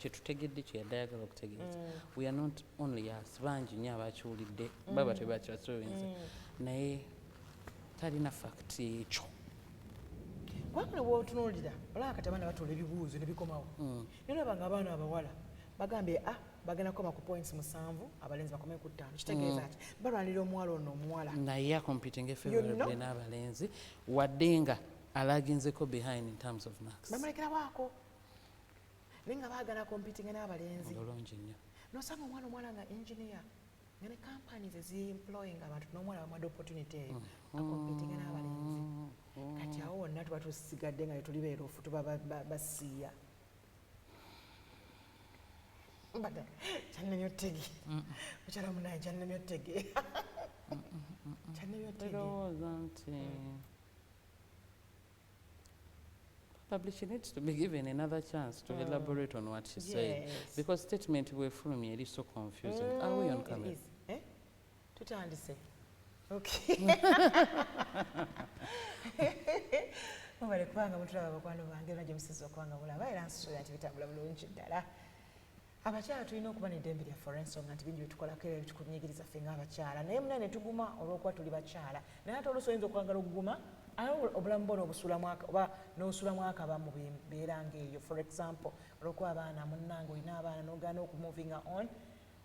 kyetutegedde kyeyadde ayagala okutegeeza we are not only us bangi nnyo abakiwulidde baba tebakirasobenza naye talina fakiti ekyo kubanga bw'otunuulira olaba kati abaana batoola ebibuuzo ne bikomawo naye olabanga abaana abawala bagambye bagenda kukoma ku points 7 abalenzi bakome ku 5 kitegeeza ati balwanira omuwala ono omuwala naye acompeting favorably n'abalenzi wadde nga alaginzeko behind in terms of marks bamulekera waako naye nga baagala competing n'abalenzi bulungi nnyo nosanga omwana nga engineer nga ne companies eziemploying abantu n'omwana bamuwadde opportunity eyo acompeting n'abalenzi kati awo wonna tuba tusigadde nga tuli beerufu tuba basiiya mbadde kyannemye ottege mukyala munaye kyannemye ottege kyannemye ottege terowooza nti probably she needs to be given another chance to elaborate on what she said because statement bwefulumye eri so confusing. Are we on camera? Tutandise. Okay. Mubale kubanga mutulaba bakwano bange najja musizi okubanga mulaba era nsuubira nti bitambula bulungi ddala. Abakyala tulina okuba n'eddembe lyaffe olw'ensonga nti bingi byetukolako era bitukunyigiriza ffe ng'abakyala naye munene tuguma olw'okuba tuli bakyala naye ate oluusi oyinza okwagala okuguma obulamu bwo n'obusuulamu oba n'osulamu akaba mu mbeera ng'eyo for example olw'okuba abaana munnange olina abaana n'ogaana okumuvinga on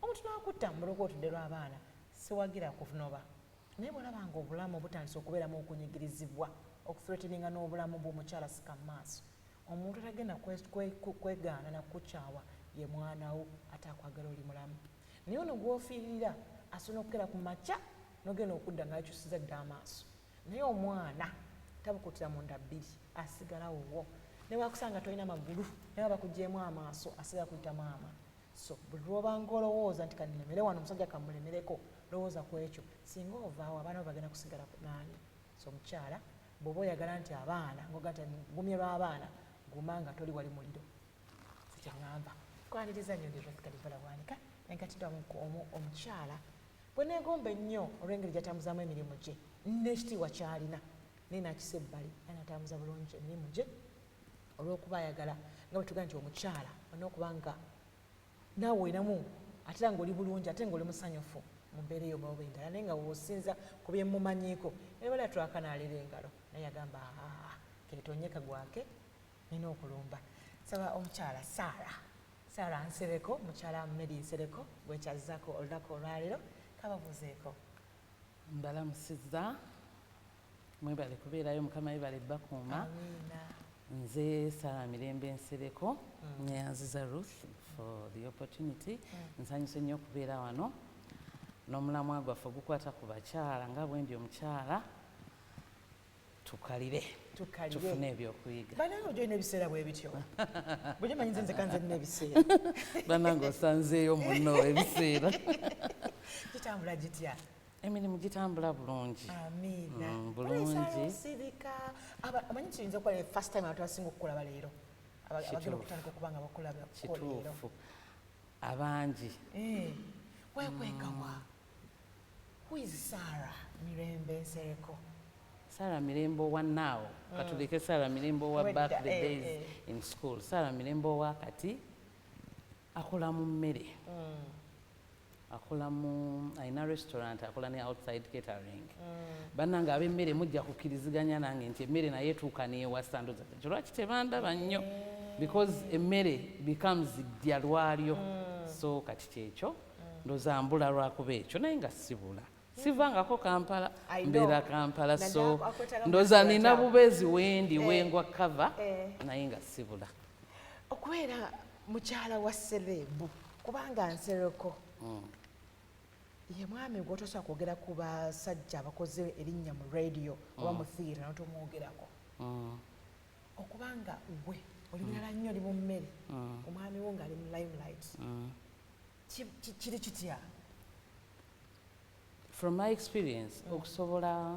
omuntu n'akutta mu buloko otudde lw'abaana siwagira kunoba naye bw'olabanga obulamu butandise okubeeramu okunyigirizibwa okuthreateninga n'obulamu bw'omukyala sika mu maaso omuntu atagenda kwegaana nakukyawa ye mwanawo ate akwagala oli mulamu naye ono gw'ofiirira asobola okukera ku makya n'ogenda okudda ng'akyusiza dda amaaso naye omwana tabukutira munda bbiri asigalawo wo naye wakusanga tolina magulu naye bakugjeemu amaaso asigala kuyita maama so buli lwobanga olowooza nti kannemere wano omusajja kamulemereko lowooza ku ekyo singa ovaawo abaana bo bagenda kusigala naani so omukyala bw'oba oyagala nti abaana ngoga nti gumye lw'abaana guma nga toli wali muliro sikyaŋŋamba kwaniriza nnyo ndirwafikalivala bwanika naye kati omukyala bwe neegomba ennyo olw'engeri gy'atambuzaamu emirimu gye n'ekitiibwa ky'alina naye nakisa ebbali era natambuza bulungi emirimu gye olw'okuba ayagala nga bwe tugaa nti omukyala olina okuba nga naawe olinamu ate era ng'oli bulungi ate ng'oli musanyufu mu mbeera eyo oba endala naye nga w'osinza ku bye mumanyiiko naye bala twakanaalira engalo naye yagamba keetonyeka gwake nina okulumba saba omukyala Saara Nsereko mukyala Meddie Nsereko bwekyazzaako olunaku olwaleero kababuuzeeko mbalamusizza mwebale kubeerayo mukama yebale bakuuma nze Saara Mirembe Nsereko neyanziza Ruth for the opportunity nsanyuse nnyo okubeera wano n'omulamwa gwaffe gukwata ku bakyala nga bwe ndi omukyala tukalire tufune ebyokuyiga banange ojolina ebiseera bwe bityo bwe manyi nze kanze nina ebiseera banange osanzeeyo munno ebiseera gitambula gitya emirimu gitambula bulungi amiina bulungi sirika amanyi kiyinza okuba first time abantu basinga okukulaba leero abagenda okutandika okuba nga bakulaba kituufu abangi wekwekawa who is Saara Mirembe Nsereko Saara Mirembe wa now katuleke Saara Mirembe wa back the days in school Saara Mirembe wa kati akola mu mmere akola mu ayina restaurant akola ne outside catering bannange ab'emmere mujja kukkiriziganya nange nti emmere naye etuuka neewasa ndoza lwaki tebandaba nnyo because emmere becomes ddya lwalyo so kati kyekyo ndoza mbula lwakuba ekyo naye nga sibula sivangako Kampala mbeera Kampala so ndoza nina bubeezi wendi wengwa kava naye nga sibula okubeera mukyala wa selebu kubanga Nsereko ye mwami gwotosobola kwogera ku basajja abakoze erinnya mu radio oba mu theatre notomwogerako okubanga gwe oli mulala nnyo oli mu mmere omwami wo ng'ali mu limelight kiri kitya from my experience okusobola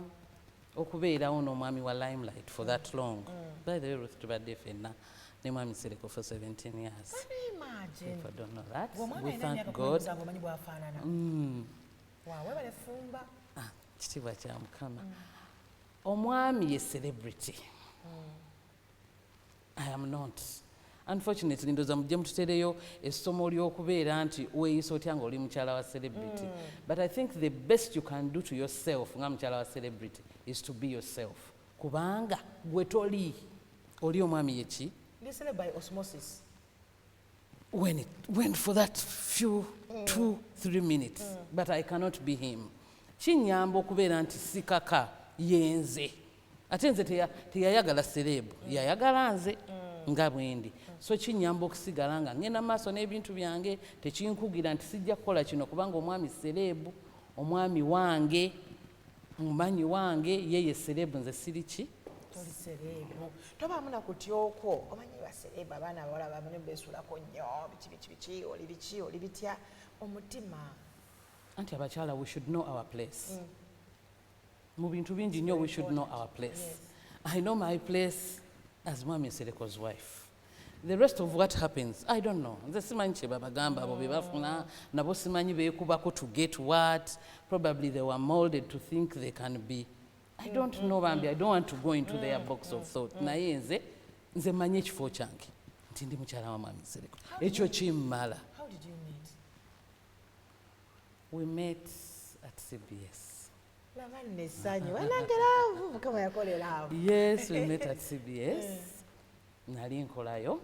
okubeerawo n'omwami wa limelight for that long by the way Ruth tubadde ffenna ne mwami Nsereko for 17 years if I don't know that we thank God kitiibwa kya Mukama omwami ye celebrity I am not unfortunately ndoza mujje mututereyo essomo ly'okubeera nti weeyisa otya nga oli mukyala wa celebrity. But I think the best you can do to yourself nga mukyala wa celebrity is to be yourself. Kubanga gwe toli oli omwami yeki Listen by osmosis. When for that few 2-3 minutes, but I cannot be him. Kinyamba okubeera nti sikaka yenze. Ate nze teyayagala serebu, yayagala nze nga bwendi. So kinyamba okusigala nga ngenda maaso n'ebintu byange tekinkugira nti sijja kukola kino kubanga omwami serebu, omwami wange, mumanyi wange, yeye serebu nze siri ki? Toli serebu. Tobaamu na kutyoko. Omanyi ba serebu abaana abawala bamanyi beesuulako nnyo biki oli bitya omutima. Anti abakyala we should know our place. Mu bintu bingi nnyo we should know our place. Yes. I know my place as Meddie Nsereko's wife. The rest of what happens, I don't know. Nze simanyi kye babagamba abo be bafuna, nabo simanyi beekubako to get what. Probably they were molded to think they can be. I don't know, Bambi. I don't want to go into their box of thought. Naye nze manyi ekifo kyange nti ndi mukyala wa Meddie Nsereko. Ekyo kimmala. How did you meet? We met at CBS. Yes, we met at CBS. Nali nkolayo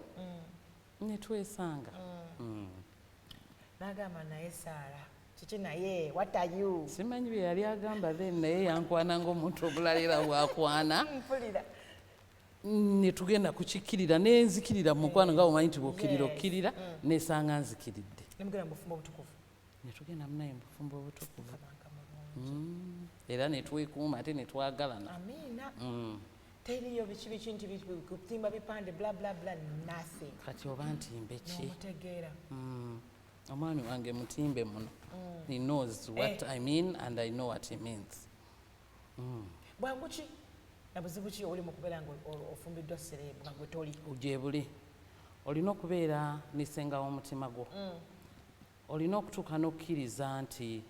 ne twesanga. N'agamba naye Saara kiki naye what are you? Simanyi bye yali agamba then naye yankwana ng'omuntu obulalira bwakwana. Mpulira. Ne tugenda kukikkirira ne nzikirira mu mukwano nga omanyi nti bw'okkirira okkirira n'esanga nzikiridde. Ne mugenda mu bufumbo obutukuvu. Ne tugenda munaye mu bufumbo obutukuvu. Era ne twekuuma ate ne twagalana. Amiina. Teriyo biki nti kutimba bipande bla bla bla nothing. Kati oba ntimbe ki? N'omutegeera. Omwami wange mutimbe muno. He knows what I mean and I know what he means. Bwangu ki na buzibu ki oli mu kubeera ng'ofumbiddwa serebu nga gwe toli? Gye buli. Olina okubeera n'essenga w'omutima gwo. Olina okutuuka n'okkiriza nti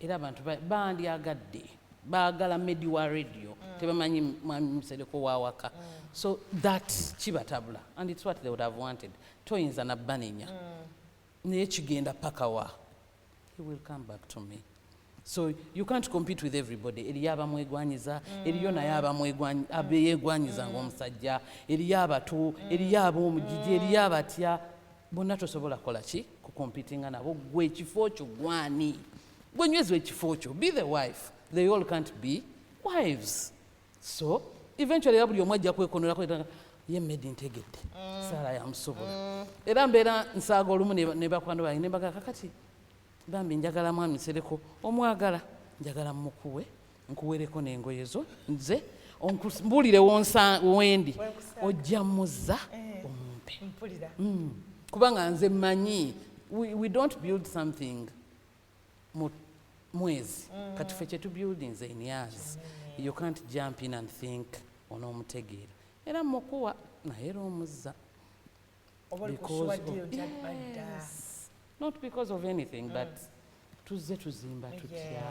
era abantu bandyagadde baagala Meddie wa radio tebamanyi Mwami Nsereko wa waka. So that kibatabula and it's what they would have wanted. Toyinza na banenya naye kigenda paka wa. He will come back to me. So you can't compete with everybody. Eriyo abamwegwanyiza, eriyo naye abeegwanyiza ng'omusajja, eriyo abato, eriyo ab'omugigi, eriyo abatya. Bonna tosobola kukola ki? Kukompitinga nabo. Gwe ekifo kyo gwani? Gwe nywezi ekifo kyo. Be the wife. They all can't be wives. So eventually buli omu ajja kwekonerako ye Meddie ntegedde. Saara yamusobola. Era mbeera nsaaga olumu ne bakwano bange ne mbaga kakati Bambi njagala Mwami Nsereko omwagala njagala mukuwe nkuwereko n'engoye zo nze mbuulire wendi ojja muzza omumpe. Mpulira. Kubanga nze mmanyi we don't build something mu mwezi kati ffe kye buildings in years. You can't jump in and think onoomutegeera era mukuwa naye era omuzza. Not because of anything but tuzze tuzimba tutya.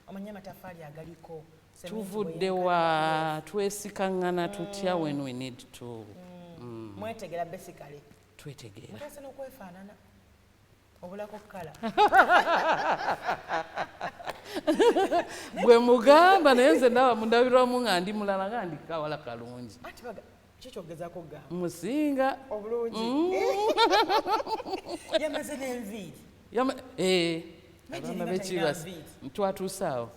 Omanyi amatafaali agaliko. Tuvudde wa twesikaŋŋana tutya when we need to. Mwetegera basically. Twetegeera. Mutasa n'okwefaanana. Obulako kala. Gwe mugamba naye nze ndaba mundabirwamu nga ndi mulala nga ndi kawala kalungi. Ati baga kikyogezaako gamba. Musinga. Obulungi. Yamaze n'enviiri. Abaana b'ekibasi twatuuse awo.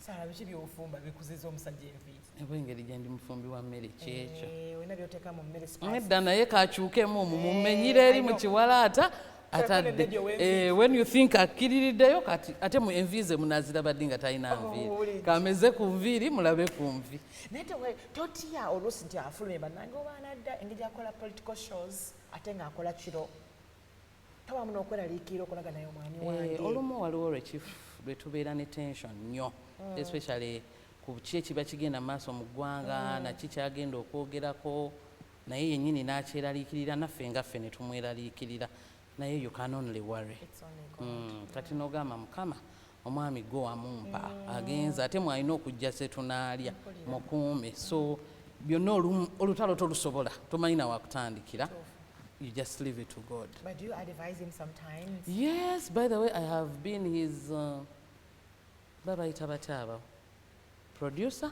Saara biki by'ofumba bikuziza omusajja enviiri? Ebwengeri gye ndi mufumbi wa mmere kyekyo. Olina by'oteeka mu mmere spice. Nedda naye kakyukemu mumumenyire eri mu kiwalaata atadde. When you think akkiririddeyo kati ate mu envi ze munaazirabadde nga talina nviiri. Kameze ku nviiri mulabe ku nvi. Naye totya oluusi nti afulumye bannange oba anadda engeri akola political shows ate ng'akola kiro. Tawaamu n'okweraliikirira okulaga naye omwami wange. Olumu waliwo lwe tubeera ne tension nnyo. Especially ku ki ekiba kigenda maaso mu ggwanga naki kyagenda okwogerako naye yennyini n'akyeraliikirira naffe nga ffe ne tumweraliikirira naye you can only worry. Kati n'ogamba Mukama omwami gwe wamumpa agenza ate mwalina okujja se tunaalya mukuume. So byonna olutalo tolusobola tomanyi na wakutandikira. You just leave it to God. But do you advise him sometimes? Yes, by the way, I have been his babayita batya producer.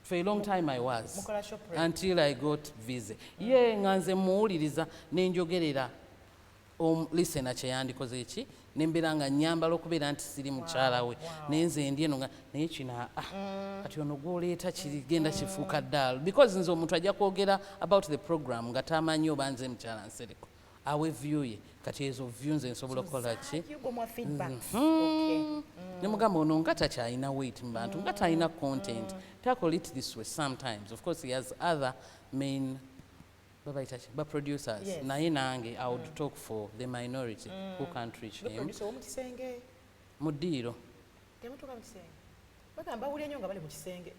For a long time I was, Mukola shopre. until I got visa. Ye nga nze muwuliriza nenjogerera listener kye yandikoze eki nembeera nga nyambala okubeera nti siri mukyala we naye nze ndi eno naye kino kati ono gwoleeta kigenda kifuuka ddaala because nze omuntu ajja kwogera about the program nga tamanyi oba nze mukyala Nsereko awe view ye kati ezo view nze nsobola okukola ki ne mugamba ono nga takyalina weight mu bantu nga talina content tackle it this way sometimes. Of course he has other main but producers. Yes. Naye nange I would talk for the minority who can't reach him. Producer mu kisenge. Mu ddiiro. Temutuuka mu kisenge. Bagamba bawulira nnyo nga bali mu kisenge.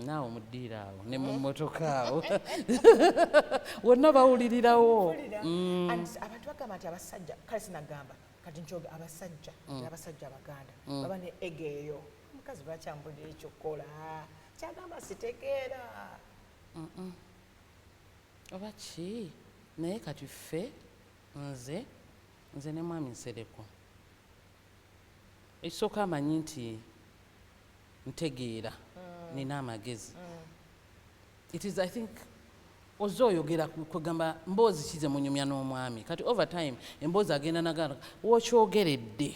Naawe mu ddiiro awo ne mu mmotoka awo wonna bawulirirawo. And abantu bagamba nti abasajja kale sinagamba kati nkyoga abasajja n'abasajja abaganda baba ne ego eyo omukazi lwakyambulira ekyokukola kyagamba sitegeera. Oba ki naye kati ffe nze ne mwami Nsereko ekisooka amanyi nti ntegeera nina amagezi. It is I think ozze oyogera kwegamba mboozi kize munyumya n'omwami kati over time emboozi agenda naganda wokyogeredde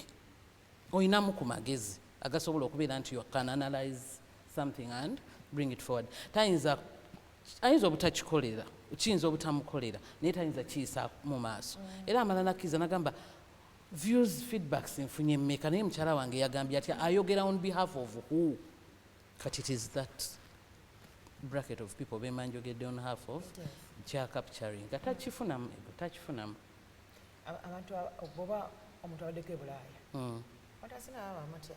oyinamu ku magezi agasobola okubeera nti you can analyze something and bring it forward. Ayinza obutakikolera kiyinza obutamukolera naye tayinza kiyisa mu maaso era amala nakkiriza nagamba views feedbacks nfunye mmeka naye mukyala wange yagambye ati ayogera on behalf of who kati it is that bracket of people bemanjogedde on behalf of kya capturing nga takifunamu abantu oba omuntu awaddeko e Bulaaya abantu asinga baba amatya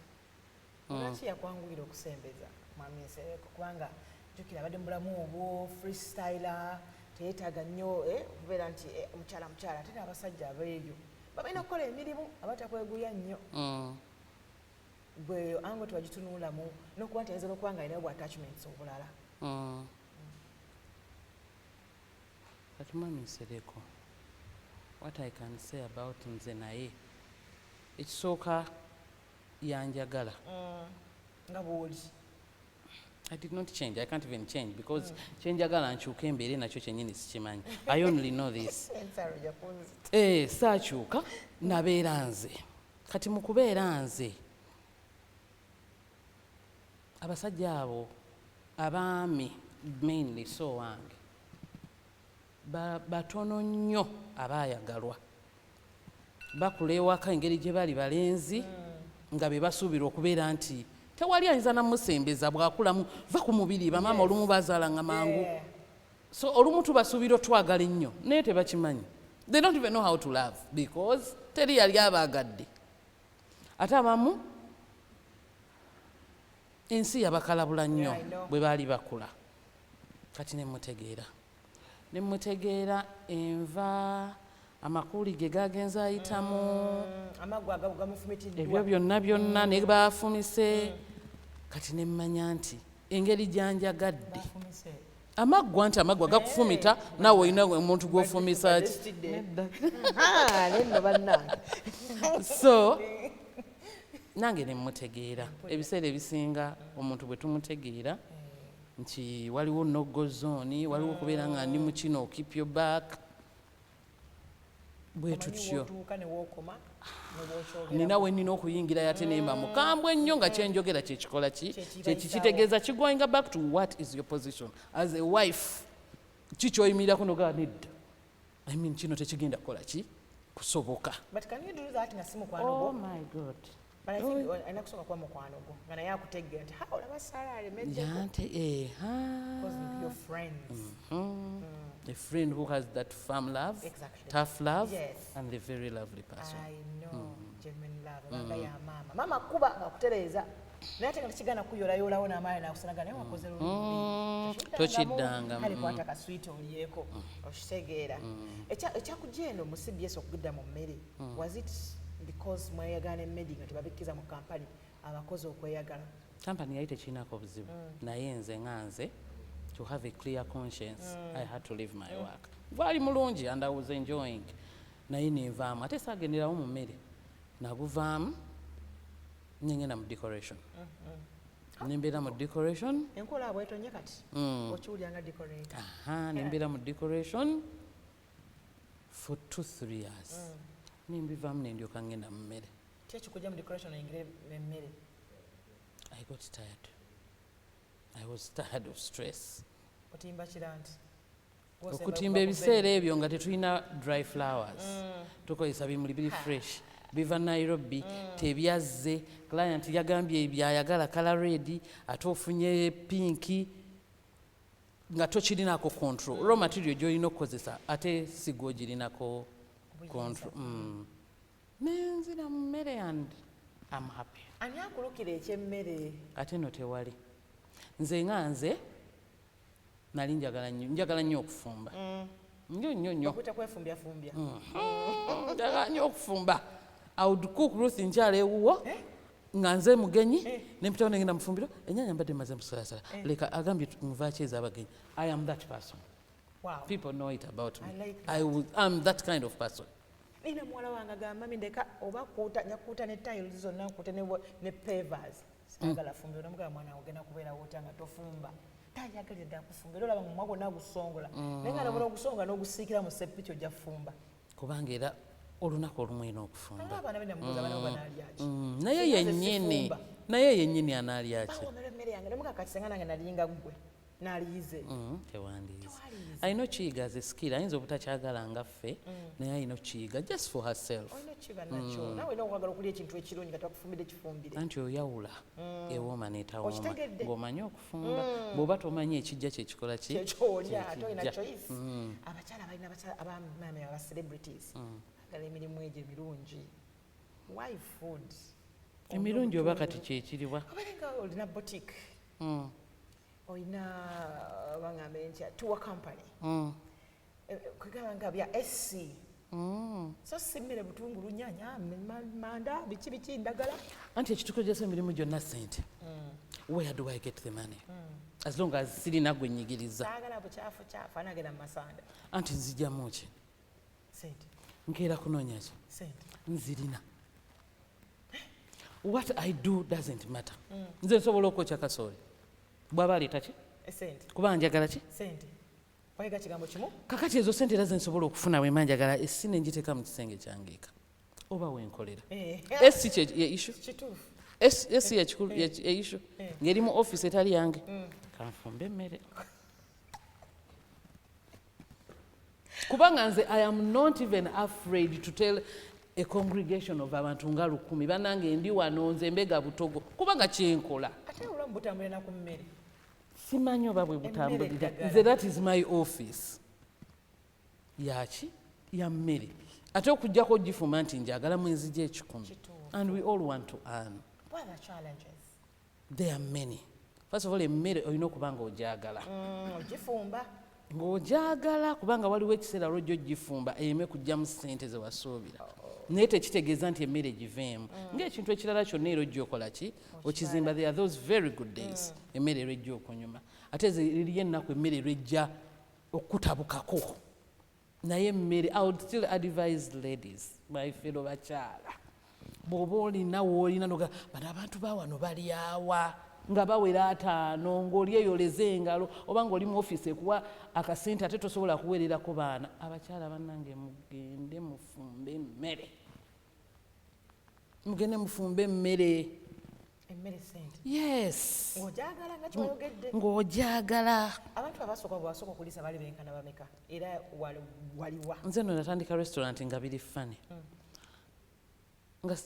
lwaki yakwanguyira okusembeza mwami Nsereko kubanga jjukira abadde mu bulamu obwo freestyler teyeetaaga nnyo okubeera nti mukyala ate n'abasajja abeeyo babalina okukola emirimu abatakweguya nnyo bwe ango tewagitunuulamu n'okuba nti ayinza n'okuba nga alinayo bw attachments obulala. Kati mwami Nsereko what I can say about nze naye ekisooka yanjagala nga bw'oli. I did not change. I can't even change because kyenjagala nkyuka embeere nakyo kyennyini sikimanyi. I only know this. Saakyuka nabeera nze kati mu kubeera nze abasajja abo abaami mainly so wange batono nnyo abaayagalwa bakula ewaka engeri gye bali balenzi nga be basuubira okubeera nti tewali ayinza namusembeza bwakulamu va ku mubiri bamaama olumu bazaalanga mangu so olumu tubasuubira otwagala ennyo naye tebakimanyi. They don't even know how to love because teri yali abaagadde ate abamu ensi yabakalabula nnyo bwe baali bakula kati nemutegeera enva amakuli ge gagenza ayitamu ebyo byonna ne baafumise kati nemmanya nti engeri gyanjagadde amaggwa gakufumita naawe olina omuntu gw'ofumisa so nange nemutegeera ebiseera ebisinga omuntu bwe tumutegeera nti waliwo no-go zone waliwo okubeera nga ndi mu kino keep your back bwe tutyo nina we nina okuyingira yate nemba mukambwe ennyo nga kyenjogera kyekikola kitegeeza going back to what is your position as a wife kikyoyimirako nogaa nedda I mean kino tekigenda kukola ki kusoboka. Oh my God. But I think I kusooka kuba mukwano gwo nga naye akutegeera nti olaba Sarah alemedde because your friends. A friend who has that firm love, tough love, and the very lovely person. I know, genuine love. Abanga ya mama kuba akutereeza naye ate nga tekigana kuyolaayolawo n'amaanyi n'akusanaga naye wakoze lulungi tokiddanga alikwata kaswiti oliyeko okitegeera. Ekyakujja eno mu CBS okugudda mu mmere was it because mweyagala ne Meddie nga tebabikkiza mu kampani abakozi okweyagala? kampani yali tekirinako buzibu naye nze nga nze to have a clear conscience I had to leave my work gwali mulungi and I was enjoying naye nenvaamu ate saagenderawo mu mmere naguvaamu nengenda mu decoration nembeera mu decoration enkola abwe etonye kati okiwulira nga decorator nembeera mu decoration for 2-3 years nembivaamu nendyoka ngenda mu mmere kyekikujja mu decoration oyingire emmere I got tired. I was tired of stress. otimba kiranti okutimba ebiseera ebyo nga tetulina dry flowers tukozesa bimuli biri fresh biva Nairobi tebyazze client yagambye byayagala color red ate ofunye pinki nga tokirinako control raw material gyolina okukozesa ate sigogirinako control nenzira mu mmere and I'm happy. Ani akulukira ekyemmere ate no tewali nze nga nze nali njagala nnyo okufumba nnyo okuta kwefumbyafumba njagala nnyo okufumba I would cook Ruth nkyala ewuwo nga nze mugenyi nempitawo nengenda mufumbiro ennyanya mbadde maze musalasala leka agambye nvaaki ez'abagenyi I am that person. Wow. People know it about me. I like I'm that kind of person. nina muwala wange agamba mami ndeka oba nyakuuta ne tiles zonna nkuute ne pavers sagala fumbiro namugamba mwana ogenda kubeera wota nga tofumba tayagalira ddala kufumba era olaba mumwa gwonna agusongola naye nga nabona ogusongola n'ogusiikira mu seppiki ojja kufumba kubanga era olunaku olumu olina okufumba abaana benamubuuza bana banalyaki naye yennyini anaalyaki bawomera emmere yange nemuga kati senga nange nalinga ggwe naaliyize tewandiize alina okukiyiga as a skill ayinza obutakyagala nga ffe naye alina okukiyiga just for herself olina okukiba nakyo nawe olina okwagala okulya ekintu ekirungi nga twakufumbire kifumbire anti oyawula ewooma neetawooma ng'omanyi okufumba bw'oba tomanyi ekijja kyekikola kyekyolya ate olina choice abakyala balina abamaama aba celebrities agala emirimu egyo emirungi why food emirungi oba kati kyekiriwa obalenga olina boutique olina baŋŋambe ntya tour company kwegamba nga bya SC so si mmere butungulu nyanya manda biki ndagala anti ekitukozesa emirimu gyonna ssente where do I get the money as long as sirina gwe nnyigiriza saagala bukyafu anagenda mu masanda anti nzijjamu ki sente nkeera kunoonya ki sente nzirina what I do doesn't matter nze nsobola okwokya kasooli bw'aba aleeta ki sente kuba njagala ki sente oyiga kigambo kimu kakati ezo sente era ze nsobola okufuna bwe mba njagala essi ne ngiteeka mu kisenge kyange eka oba wenkolera essi ye issue kituufu essi ye issue ng'eri mu office etali yange kanfumbe emmere kubanga nze I am not even afraid to tell a congregation of abantu nga 100 bannange ndi wano nze mbega butogo kubanga kyenkola ate olwamu butambulira ku mmere simanyi oba bwe butambulira nze that is my office yaki ya mmere ate okujjako ogifuma nti njagala mwezi gy'ekikumi and we all want to earn. What are the challenges? There are many. First of all emmere olina okuba nga ogyagala ogifumba ng'ogyagala kubanga waliwo ekiseera lwojja ogifumba eyeme kujjamu ssente ze wasuubira naye tekitegeeza nti emmere giveemu ng'ekintu ekirala kyonna era ojja okola ki okizimba. There are those very good days emmere erwejja okunyuma ate eriyo ennaku emmere erwejja okutabukako naye emmere I would still advise ladies my fellow bakyala bw'oba olina woolina noga bano abantu bawano balyawa nga bawera 5 ng'oli eyoleza engalo oba ng'oli mu ofiisi ekuwa akasente ate tosobola kuweererako baana. Abakyala bannange mugende mufumbe emmere mugende mufumbe emmere sente yes ng'ogyagala nga kyoyogedde ng'ogyagala. Abantu abasooka okulisa bali benkana bameka era waliwa nze no natandika restaurant nga biri fane nga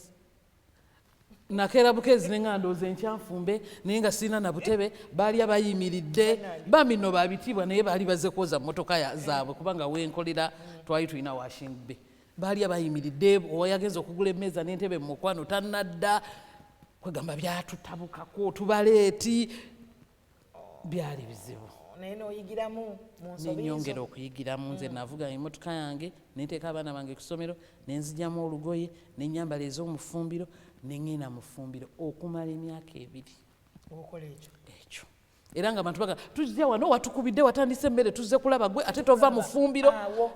nakeera bukeezi ne nga ndowooza enkyanfumbe naye nga sirina na butebe baali abayimiridde bamino babitiibwa naye baali bazze kwoza mmotoka zaabwe kubanga wenkolera twali tulina washing bay baali abayimiridde owayagenza okugula emmeeza n'entebe mu mukwano tannadda kwegamba byatutabukako tubaleeti byali bizibu naye n'oyigiramu mu nsobi nenyongera okuyigiramu. Nze navuga emmotoka yange nenteeka abaana bange ku ssomero nenzigyamu olugoye nenyambala ez'omufumbiro neŋŋenda mu ffumbiro okumala emyaka 2 okola ekyo era nga abantu baga tujja wano watukubidde watandise emmere tuzze kulaba gwe ate tova mu ffumbiro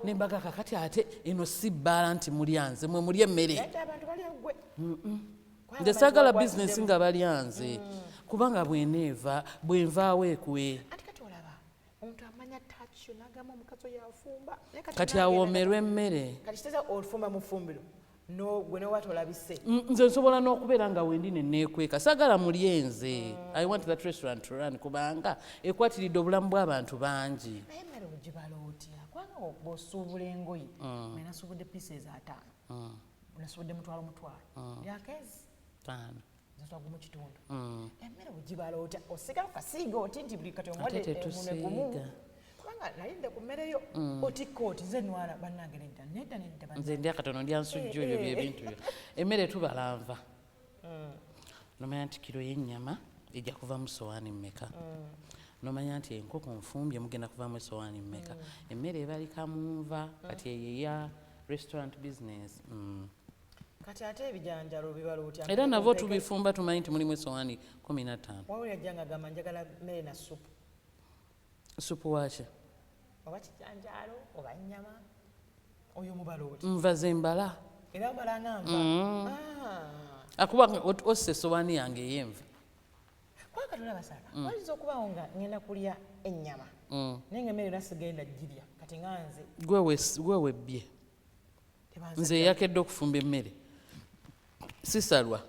nembaga kakati ate eno si bbaala nti mulyanze mwe muli emmere nze saagala bizinesi nga balyanze kubanga bwenvaawo ekwe omuntu amanya takyo n'agamba omukazi oyo afumba kati awoomerwa emmere kati kiteza ofumba mu ffumbiro gwe nowa tolabise nze nsobola n'okubeera nga wendi neneekweka saagala mulyenze I want that restaurant to run kubanga ekwatiridde obulamu bw'abantu bangi naye emmere ogibala otya kubanga bw'osuubula engoye nasuubudde pieces 5 nasuubudde mutwalo lyakezi 5 zitwagumu kitundu emmere ogibala otya osigala kasiiga oti nti buli kati omwadde emunwe gumu kubanga nalinde ku mmere yo otikka oti nze nwala bannange nedda nze ndya katono ndya nsujju ebyo byebintu byo emmere tubala nva nomanya nti kiro y'ennyama ejja kuva mu sowaani mmeka nomanya nti enkoko nfumbye mugenda kuvamu esowaani mmeka emmere ebalika mu nva kati eyo eya restaurant business kati ate ebijanjalo bibala otya era navo tubifumba tumanyi nti mulimu esowaani 15 wawulira jjanga gamba njagala mmere na supu waki oba kijanjalo oba nnyama oyo mubala oti nva zembala era obala nga nva akuba ossa esowaani yange ey'enva kwaka tulabasala wayinza okubawo nga ngenda kulya ennyama naye nga emmere nasigenda girya kati nga nze gwe webbye nze eyakedde okufumba emmere sisalwa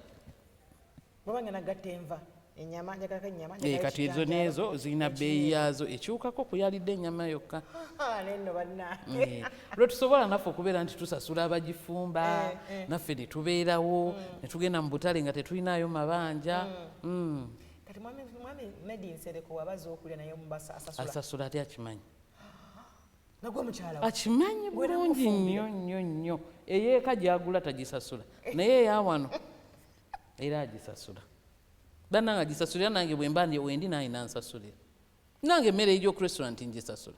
bwaba ngenda gatta enva ennyama njagalako ennyama kati ezo n'ezo zirina bbeeyi yaazo ekyukako kuyalidde ennyama yokka nenno bannange lwe tusobola naffe okubeera nti tusasula abagifumba naffe ne tubeerawo ne tugenda mu butale nga tetulinayo mabanja kati mwami Meddie Nsereko wabaza okulya naye omubasa asasula ate akimanyi nagwe mukyala akimanyi bulungi nnyo eyeeka gyagula tagisasula naye eyawano era agisasula bannange agisasulira nange bwemba wendi naye nansasulira nange emmere ejja ku restaurant ngisasula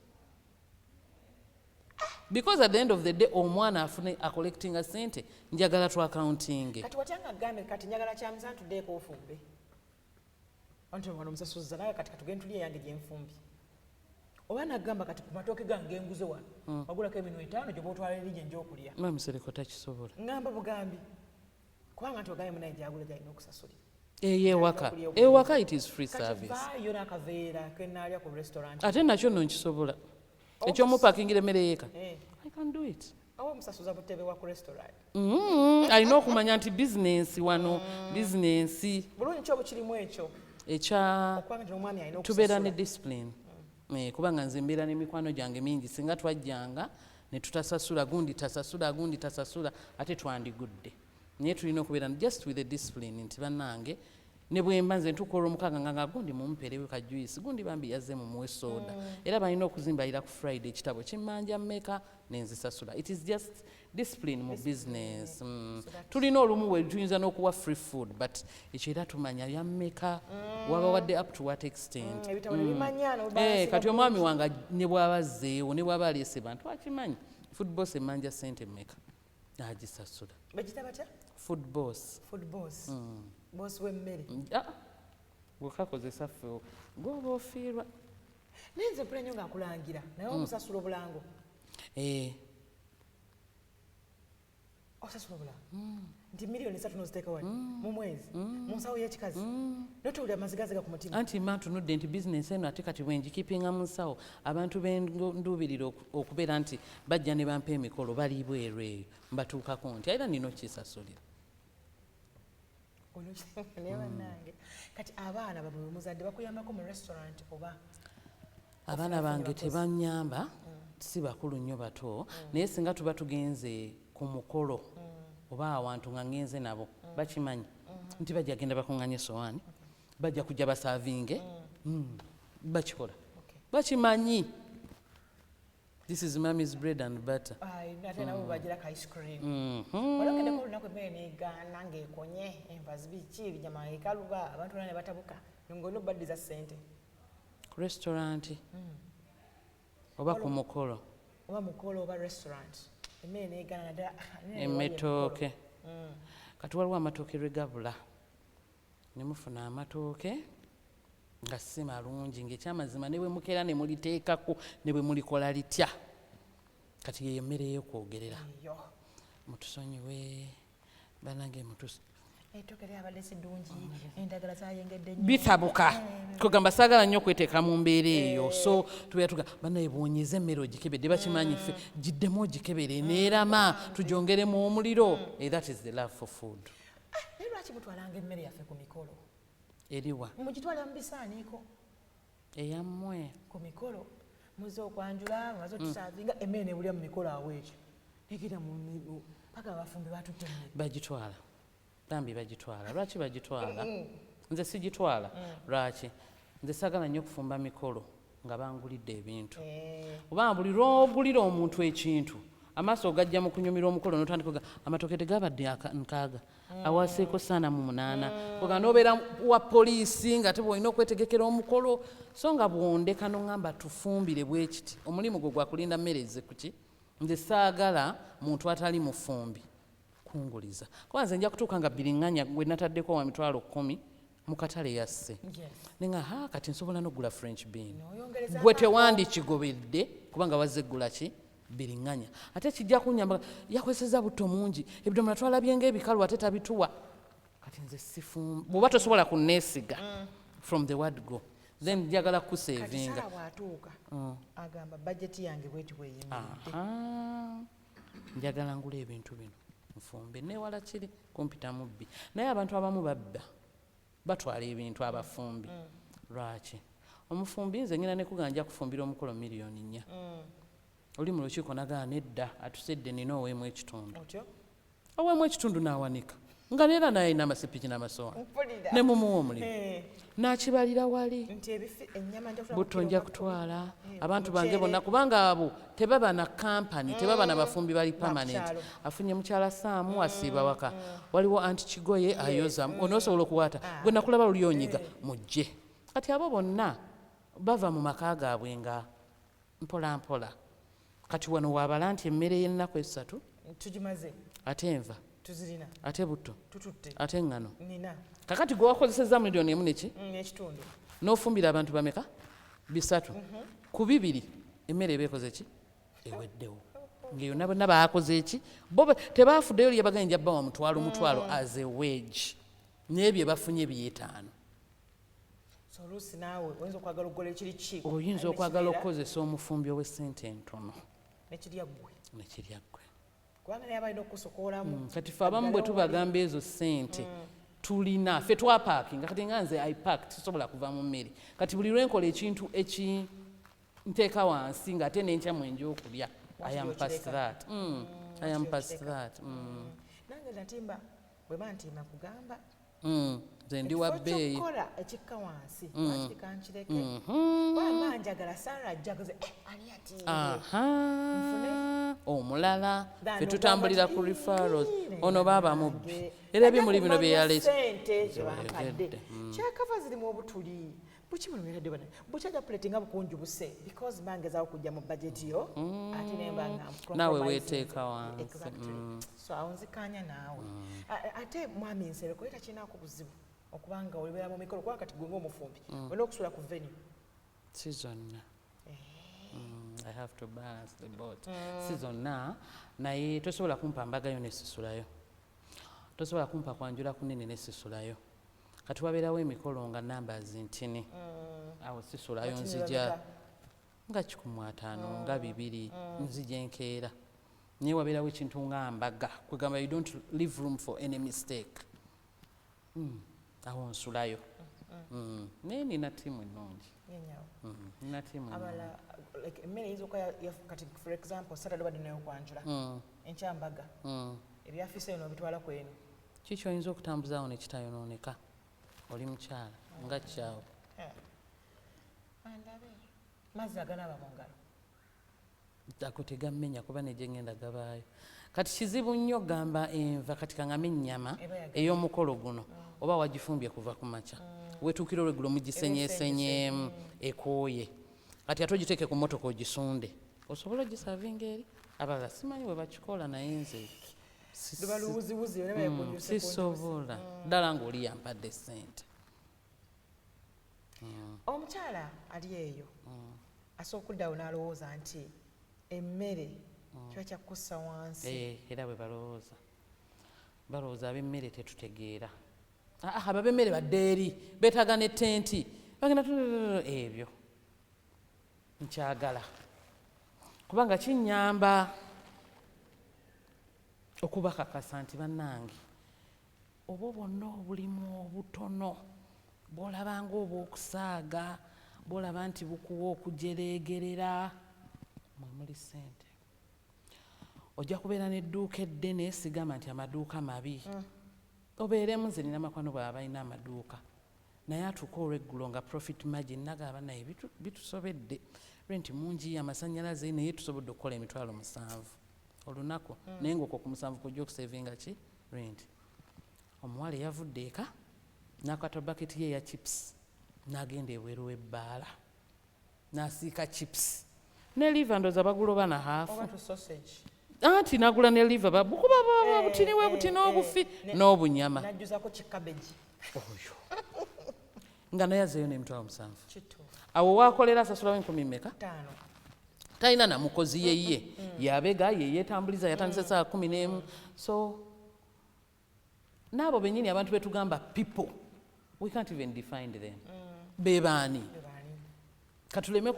because at the end of the day omwana afune acollectinga sente njagala tu accounting kati watyanga agambe kati njagala kyamiza tuddeeko ofumbe anti omwana omusasuza naye kati katugende tulye yange gyenfumbi oba nagamba kati ku matooke gange enguze wano wagulako eminwe 5 gyoba otwala eri gye njokulya Mama Nsereko takisobola ngamba bugambi kubanga nti ogambe munaye gyagula gyalina okusasulira ewaka it is free service vayo nakaveera kenaalya ku restaurant ate nakyo nno nkisobola ekyomupakingira emmere yeeka I can do it awo omusasuza butebe wa ku restaurant alina okumanya nti bizinensi wano bizinensi bulungi ki obukirimu ekyo ekya tubeera ne discipline kubanga nze mbeera n'emikwano gyange mingi singa twajjanga ne tutasasula gundi tasasula ate twandigudde naye tulina okubeera just with the discipline nti bannange ne bwemba nze ntuuka olw'omukaaga nga gundi mumpeerewo ka juice gundi bambi yazze mumuwe soda era balina okuzimbalira ku Friday ekitabo kimmanja mmeka nenzisasula it is just discipline mu business tulina olumu we tuyinza n'okuwa free food but ekyo era tumanya yammeka waba wadde up to what extent kati omwami wange ne bw'aba azzeewo ne bw'aba aleese bantu akimanyi food boss emmanja sente mmeka agisasula bagita batya food boss boss w'emmere bwekakozesa ffe gwoba ofiirwa naye nze mpula nnyo ngaakulangira naye omusasula obulango osasula obulango nti miliyoni 3 noziteeka wali mu mwezi mu nsawo y'ekikazi notowulira amazigaziga ku mutima anti mma ntunudde nti bizinesi eno ate kati bwenjikipinga mu nsawo abantu benduubirira okubeera nti bajja ne bampa emikolo bali bweru eyo mbatuukako nti era nina okisasulira naye bannange kati abaana babwe muzadde bakuyambako mu restaurant oba abaana bange tebanyamba si bakulu nnyo bato naye singa tuba tugenze ku mukolo oba awantu nga ngenze nabo bakimanyi nti bajja genda bakuŋŋanya esowaani bajja kujja basaavinge bakikola bakimanyi this is mommy's bread and butter ate nabo bagirako ice cream olwokedeko olunaku emmere negaana ngaekonye enva zibiki ebijama ekaluba abantu bana ne batabuka ngolina obaddiza ssente ku restaurant oba ku mukolo oba restaurant emmere negaana naddala emetooke kati waliwo amatooke lwe gabula ne mufuna amatooke nga si malungi ng'ekyamazima ne bwe mukeera ne muliteekako ne bwe mulikola litya kati yeyo emmere y'okwogerera mutusonyiwe banange bitabuka kugamba saagala nnyo okweteeka mu mbeera eyo so tubeera tuga banaye bwonyeza emmere ogikebedde bakimanyi ffe giddemu ogikebere neerama tugyongeremu omuliro that is the love for food. Naye lwaki mutwalanga emmere yaffe ku mikolo eriwa mugitwala mu bisaaniiko eyammwe ku mikolo muze okwanjula mwaze otusaavinga emmere nebulya mu mikolo awo ekyo negenda paka abafumbi batutte bagitwala bambi bagitwala lwaki bagitwala nze sigitwala lwaki nze saagala nnyo okufumba mikolo nga bangulidde ebintu oba buli lwogulira omuntu ekintu amaaso ogajja mu kunyumira omukolo notandika amatooke tegabadde nkaaga awaseeko saana mu 8 oga nobeera wa poliisi nga tebwe olina okwetegekera omukolo so nga bwondeka noŋŋamba tufumbire bwe kiti omulimu gwe gwakulinda mmereze kuki nze saagala muntu atali mufumbi kunguliza kuba nze nja kutuuka nga biriŋŋanya gwe nataddeko wa mitwalo 10 mu katale yasse nenga kati nsobola n'oggula french bean gwe tewandikigobedde kubanga wazze eggula ki biriŋŋanya ate kijja kunyamba yakozeseza butto mungi ebidomola twalabye ng'ebikalu ate tabituwa kati nze sifumbi bw'oba tosobola kunneesiga from the word go then njagala kusevinga bwatuuka agamba bajeti yange bweti bweyimiridde njagala ngula ebintu bino nfumbe newala kiri kumpita mubbi naye abantu abamu babba batwala ebintu abafumbi lwaki omufumbi nze ngina nekuganja kufumbira omukolo miliyoni 4 oli mu lukiiko nagala nedda atusedde nina oweemu ekitundu oweemu ekitundu n'awanika nga neera naye alina amasepiki n'amasowa ne mumuwa omulimu n'akibalira wali butto nja kutwala abantu bange bonna kubanga abo tebaba na kampani tebaba na bafumbi bali permanent afunye mukyala Saamu asiiba waka waliwo anti Kigoye ayoza onoosobola okuwaata gwe nakulaba luli onyiga mujje kati abo bonna bava mu maka gaabwe nga mpola mpola kati wano waabala nti emmere y'ennaku 3 tugimaze ate enva tuzirina ate butto tututte ate eŋŋano nina kakati gwe wakozesezza miliyoni emu neki n'ekitundu n'ofumbira abantu bameka 3 ku 2 emmere eba ekoze ki eweddewo ng'eyonna bonna baakoze eki bo tebaafuddeyo lye bagenda bbawa mutwalo as a wage n'ebyo bafunye by'etaano oluusi naawe oyinza okwagala okugola ekiri ki oyinza okwagala okukozesa omufumbi ow'essente entono nekirya ggwe kubanga naye abalina okusokoolamu kati ffe abamu bwe tubagamba ezo ssente tulina ffe twapaakinga kati nga nze ipack tisobola kuva mu mmere kati buli lwenkola ekintu nteeka wansi ng'ate n'enkya mwenja okulya I am past that. nange natimba bwe bantimba kugamba nze ndi wa bbeeyi ekyokukola ekikka wansi lwaki kankireke waba njagala Sara ajjakoze ani ati omulala ffe tutambulira ku referrals ono baaba mubbi era ebimuli bino bye yaleese sente kyebampadde kyakava zirimu obutuli buki muno byeradde bana bukyaja puleti nga bukunju buse because bangezaawo kujja mu bajeti yo ate nembanga naawe weeteeka wansi so awo nzikanya naawe ate mwami Nsereko era kinaako buzibu okubanga olibeera mu mikolo kuba kati gwe ng'omufumbi olina okusula ku venue si zonna I have to balance the boat si zonna naye tosobola kumpa mbagayo nesisulayo tosobola kumpa kwanjula kunene nesisulayo kati wabeerawo emikolo nga numbers ntini awo sisulayo nzija nga 15 nga 2 nzija enkeera naye wabeerawo ekintu nga mbaga kwegamba you don't leave room for any mistake awo nsulayo naye nina ttiimu ennungi nina ttiimu emmere eyinza okuba kati for example Saturday badde nayo okwanjula enkyambaga ebyafiisa bino bitwala ku eno kiki oyinza okutambuzaawo nekitayonooneka oli mukyala nga kyawo andabe mazzi aganaaba mu ngalo ako tegammenya kuba negye ngenda gabaayo kati kizibu nnyo gamba enva kati kangame ennyama ey'omukolo guno oba wagifumbye kuva ku makya wetuukira olweggulo mugisenyeesenyeemu ekooye kati ate ogiteeke ku mmotoka ogisunde osobola ogisavinga eri abalala simanyi bwe bakikola naye nze sisobola ddala ng'oli yampadde ssente omukyala ali eyo asooka okuddawo n'alowooza nti emmere kiba kyakussa wansi. Era bwe balowooza ab'emmere tetutegeera. Abo ab'emmere badde eri beetaaga ne tenti bagenda ebyo nkyagala kubanga kinnyamba okubakakasa nti bannange oba bwonna obulimu obutono bw'olabanga obw'okusaaga bw'olaba nti bukuwa okujereegerera mwe muli ssente. Ojja kubeera n'edduuka eddene sigamba nti amaduuka mabi obeeremu. Nze nina makwano bwaba balina amaduuka naye atuuka olweggulo nga profit margin nagaba naye bitusobedde renti mungi amasannyalaze naye tusobodde okukola emitwalo 7 olunaku naye ngaokwo ku 7 kujja okusevinga ki renti. Omuwala yavudde eka n'akwata baketi ye ya chips n'agenda ebweru w'ebbaala n'asiika chips ne liva ndoza baguloba na haafu anti n'agula ne liva babukuba butini we buti n'obufi n'obunyama n'ajjuzako kikabeji oyo nga naye azeeyo n'emitwalo 7. Awo waakolera asasulawo 10 mmeka? 5. Talina na mukozi yeye yabega ye yeetambuliza yatandise saa 11. So n'abo bennyini abantu betugamba people we can't even define them. Bebaani katuleme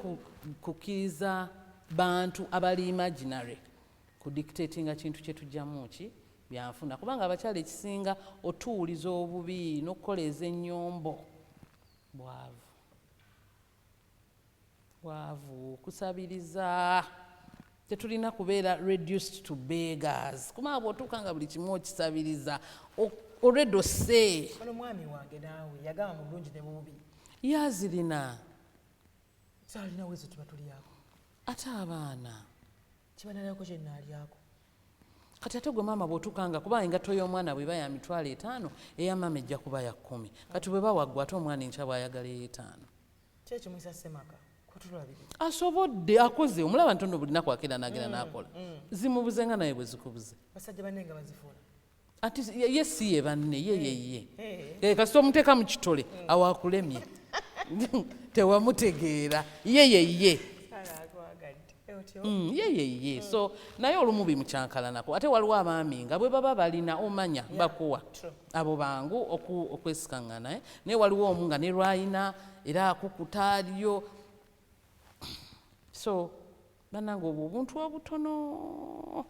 kukkiriza bantu abali imaginary ku dictatinga kintu kye tujjamu ki byanfuna kubanga abakyala ekisinga otuwuliza obubi n'okukoleeza ennyombo bwavu kusabiriza. Tetulina kubeera reduced to beggars kubanga bw'otuuka nga buli kimu okisabiriza already ose. Ono mwami wange naawe yagamba mu bulungi ne bubi yazirina saalina wezo tuba tulyako ate abaana kibanalako kyenaalyako kati ate gwe maama bw'otukanga kuba engatto y'omwana bwe ba ya mitwalo 5 eya maama ejja kuba ya 10 kati bwe bawaggwa ate omwana enkya bw'ayagala ey'ettaano kyekimwisa semaka kutulabiri asobodde akoze omulaba ntono bulinaku akera nagera n'akola zimubuze nga naye bwe zikubuze basajja banne nga bazifuula ati ye si ye banne ye kasita omuteeka mu kitole awakulemye tewamutegeera ye so naye olumu bimukyankalanako ate waliwo abaami nga bwe baba balina omanya bakuwa abo bangu okwesikaŋŋana naye waliwo omu nga ne lwayina era akukutaalyo. So bannange obwo obuntu obutono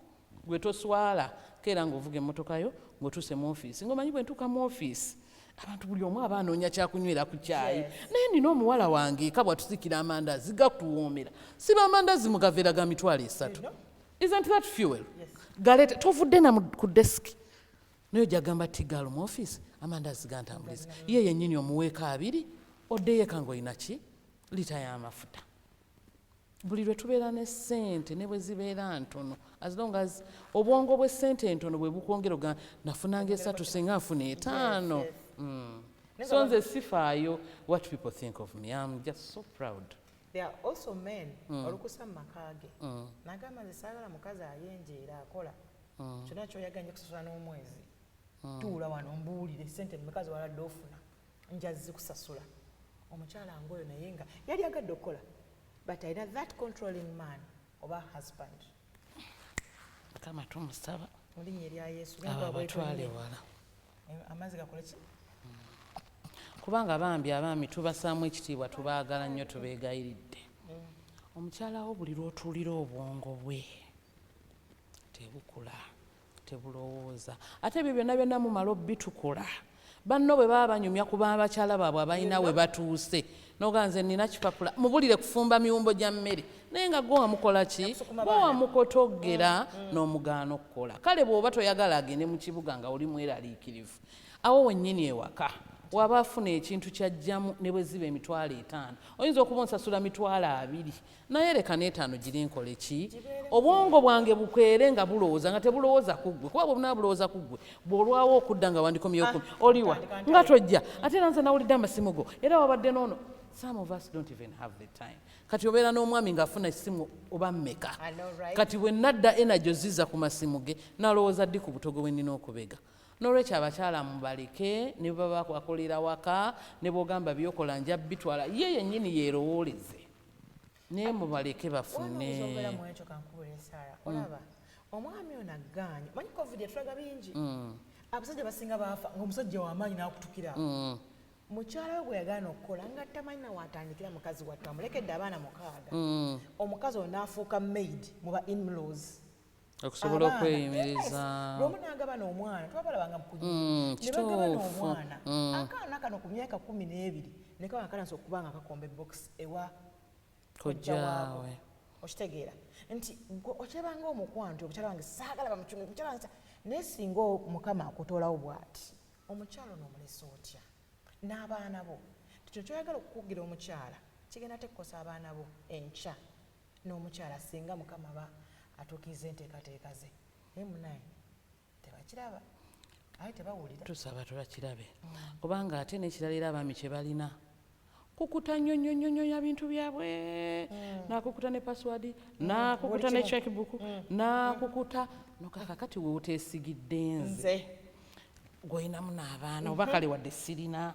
gwe toswala keera ng'ovuga emmotoka yo ng'otuuse mu ofiisi ng'omanyi bwe ntuuka mu ofiisi abantu buli omu aba anoonya kyakunywera ku kyayi naye nina omuwala wange eka bwatuzikira amandaazi gakuwoomera siba amandaazi mu gaveera ga mitwalo 3. Isn't that fuel? Galete tovudde na ku desiki naye ojagamba tigalo mu ofiisi amandaazi gantambuliza ye yennyini omuweeka 2 oddeyo eka ng'olina ki lita y'amafuta. Buli lwe tubeera ne ssente ne bwe zibeera ntono as long as obwongo bw'essente entono bwe bukwongera oga nafunanga 3 singa nfuna 5. So nze sifaayo what people think of me. I'm just so proud. There are also men olukusa mu maka ge nagamba nze saagala mukazi ayenjeera akola kyonna kyoyaganje kusasula n'omwezi tuula wano mbuulire ssente mukazi waladde ofuna njazi kusasula. Omukyala ngoyo naye nga yali agadde okukola but I know that controlling man oba husband kama tumusaba mu linnya erya Yesu abatwale wala amazzi gakole ki kubanga bambi abaami tubasaamu ekitiibwa tubaagala nnyo tubeegayiridde. Omukyala wo buli lw'otuulira obwongo bwe tebukula tebulowooza ate ebyo byonna byonna mumala obitukola banno bwe baba banyumya kuba abakyala baabwe abalina we batuuse noga nze nina kipapula mubulire kufumba miwumbo gya mmere naye nga gwe wamukola ki gwe wamukotoggera n'omugaana okukola. Kale bw'oba toyagala agende mu kibuga nga oli mweraliikirivu awo wennyini ewaka waba afuna ekintu kyajjamu ne bwe ziba emitwalo 5 oyinza okuba onsasula mitwalo 2 naye leka n'etaano giri nkole ki obwongo bwange bukwere nga bulowooza nga tebulowooza ku ggwe kuba bwebunaa bulowooza ku ggwe bw'olwawo okudda nga wandikomye 10 oliwa nga tojja ate era nze nawulidde amasimu go era wabadde noono. Some of us don't even have the time. Kati obeera n'omwami ng'afuna essimu oba mmeka kati bwe nadda energy oziza ku masimu ge n'alowooza ddi ku butogo bwe nnina okubega n'olwekyo abakyala mubaleke ne baba bakolera waka ne bwogamba byokola nja bitwala ye yennyini yeerowooleze naye mubaleke bafune. olaba omwami ono aggaanye manyi covid yatulaga bingi abasajja basinga baafa ng'omusajja w'amaanyi n'akutukira mukyala we gwe yagaana okukola nga tamanyi na watandikira mukazi watte amulekedde abaana 6 omukazi ono n'afuuka maid mu ba in-laws okusobola okweyimiriza lwomu n'agabana omwana twabalabanga mukunyuma ne bagabana omwana akaana kano ku myaka 12 ne kawana kalansa okuba nga kakomba box ewa kojja waabwe okitegeera nti okirabanga omukwano nti omukyala wange saagala bamukyume omukyala wange naye singa mukama akutoolawo bw'ati omukyala ono omulesa otya n'abaana bo kino kyoyagala okukugira omukyala kigenda tekkosa abaana bo enkya n'omukyala singa mukama ba atuukiriza enteekateeka ze naye munaye tebakiraba aye tebawulira tusaba tebakirabe kubanga ate n'ekirala era abaami kye balina kukuta nnyonnyonnyo bintu byabwe nakukuta ne password nakukuta ne checkbook nakukuta nokakati we uteesigidde nze gw'olinamu n'abaana oba kale wadde sirina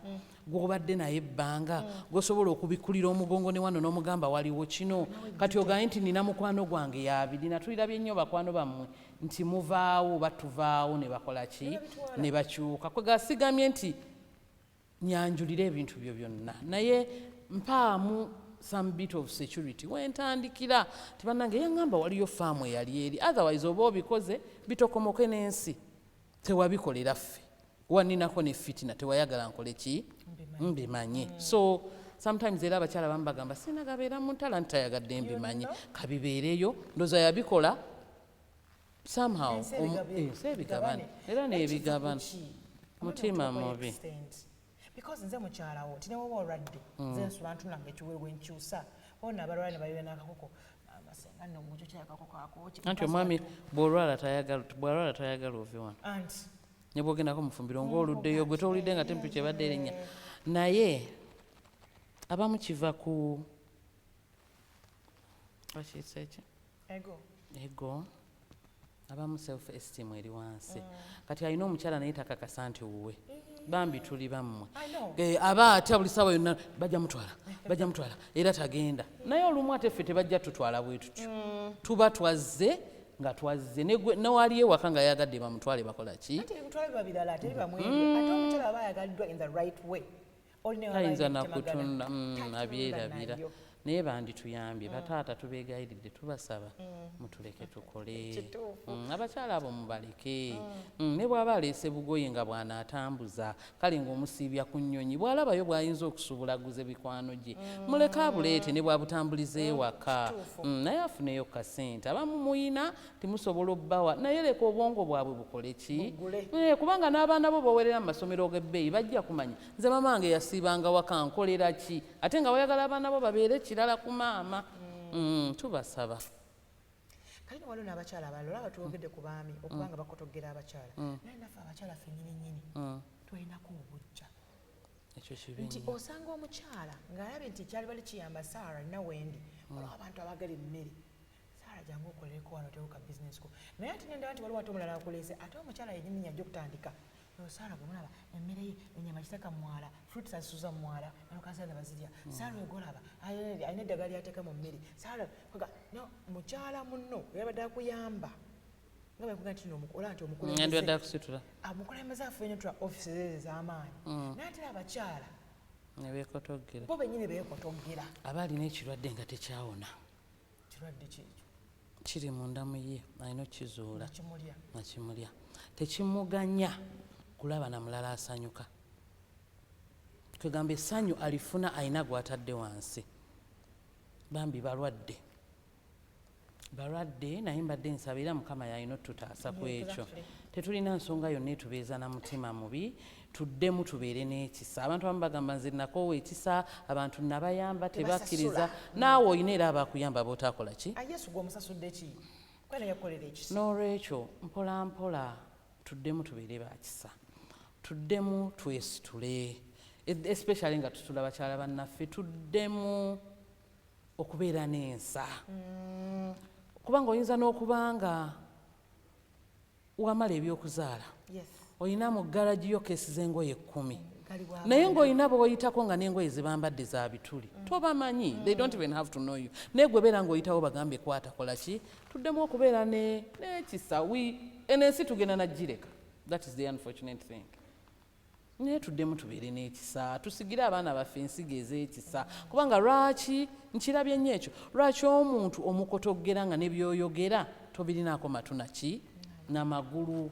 gw'obadde naye ebbanga gw'osobola okubikulira omugongo ne wano n'omugamba waliwo kino kati ogaye nti nina mukwano gwange yabirina tulirabye nnyo bakwano bammwe nti muvaawo batuvaawo ne bakola ki ne bakyuka kwe gasigamye nti nyanjulira ebintu byo byonna naye mpaamu some bit of security wentandikira tibannange yaŋŋamba waliyo faamu eyali eri otherwise oba obikoze bitokomoke n'ensi tewabikolera ffe waninako ne fitina tewayagala nkole ki mbimanye so sometimes era abakyala bamu bagamba sinagabeera mu ntala ntitayagadde mbimanye kabibeereyo ndoza yabikola somehow ensi ebigabane era nebigabana mutima mubi because nze mukyalawo nti newoba olwadde nze nsula ntunanga ekiweewe nkyusa bona abalwala ne bayiwe n'akakoko amasenga nno mukyo kyakakoko akoki anti omwami bw'olwala tayagala ove wano anti ne bwogendako mufumbiro ng'oluddeyo gwe towulidde nga temperature ebadde erinnya naye abamu kiva ku bakiyisa eki ego abamu self esteem eri wansi kati alina omukyala naye takakasa nti wuwe bambi tuli bammwe aba ate buli ssaawa yonna bajja mutwala era tagenda naye olumu ate ffe tebajja tutwala bwe tutyo tuba twazze nga twazze newali ewaka nga yagadde bamutwale bakola ki tayinza nakutunda abyerabira naye bandituyambye bataata tubeegayiridde tubasaba mutuleke tukole abakyala abo mubaleke ne bw'aba aleese bugoye nga bw'anaatambuza kale ng'omusiibya ku nnyonyi bw'alabayo bw'ayinza okusubulaguza bikwano gye muleke abuleete ne bw'abutambuliza ewaka naye afuneyo kasente abamu muyina timusobola obbawa naye leka obwongo bwabwe bukole ki kubanga n'abaana bo bawerera mu masomero g'ebbeeyi bajja kumanya nze mamange yasiibanga waka nkolera ki ate nga wayagala abaana bo babeere kirala ku maama tubasaba kale waliwo n'abakyala abalala olaba twogedde ku baami okubanga bakotogera abakyala naye naffe abakyala ffe nnyini tulinako obujja ekyo kibi nti osanga omukyala ng'alabye nti kyali bali kiyamba saara nina wendi olaba abantu abagala emmere saara jangu okolereko wano tewoka bizinesi ko naye ate nendaba nti waliwo ate omulala akoleese ate omukyala yenyini ajja okutandika saara gwe mulaba emmere ye ennyama kiteka mwala fruits azisuza mwala nokasana bazirya saara egolaba alina eddagala lyateeka mu mmere saara mukyala munno yabadde akuyamba nga bakuga nti olaba nti omukulembeze afunye tula offisi ze ez'amaanyi naye ate abakyala nebeekotogera bo bennyini beekotogera aba alina ekirwadde nga tekyawona kirwadde kyekyo kiri munda mu ye alina okkizuula nakimulya tekimuganya kulaba na mulala asanyuka kwegamba essanyu alifuna alina gw'atadde wansi bambi balwadde naye mbadde nsaba era mukama yalina otutaasa ku ekyo tetulina nsonga yonna etubeeza na mutima mubi tuddemu tubeere n'ekisa abantu abamu bagamba nze nakoowa ekisa abantu nabayamba tebakkiriza naawe olina era abakuyamba bootakola ki n'olwekyo mpola mpola tuddemu tubeere bakisa tuddemu twesitule especially nga tutula bakyala bannaffe tuddemu okubeera n'ensa kubanga oyinza n'okubanga wamala ebyokuzaala oyina mu garagi yo keesi z'engoye 10 naye ng'olina bw'oyitako nga n'engoye zibambadde za bituli tobamanyi, they don't even have to know you. Naye gwe beera ng'oyitawo bagambye kwata kola ki, tuddemu okubeera n'ekisa ensi tugenda nagireka. That is the unfortunate thing. Naye tuddemu tubeere n'ekisa, tusigire abaana baffe ensigo ez'ekisa, kubanga lwaki nkirabye nnyo ekyo, lwaki omuntu omukotoggera nga ne by'oyogera tobirinaako matu naki n'amagulu.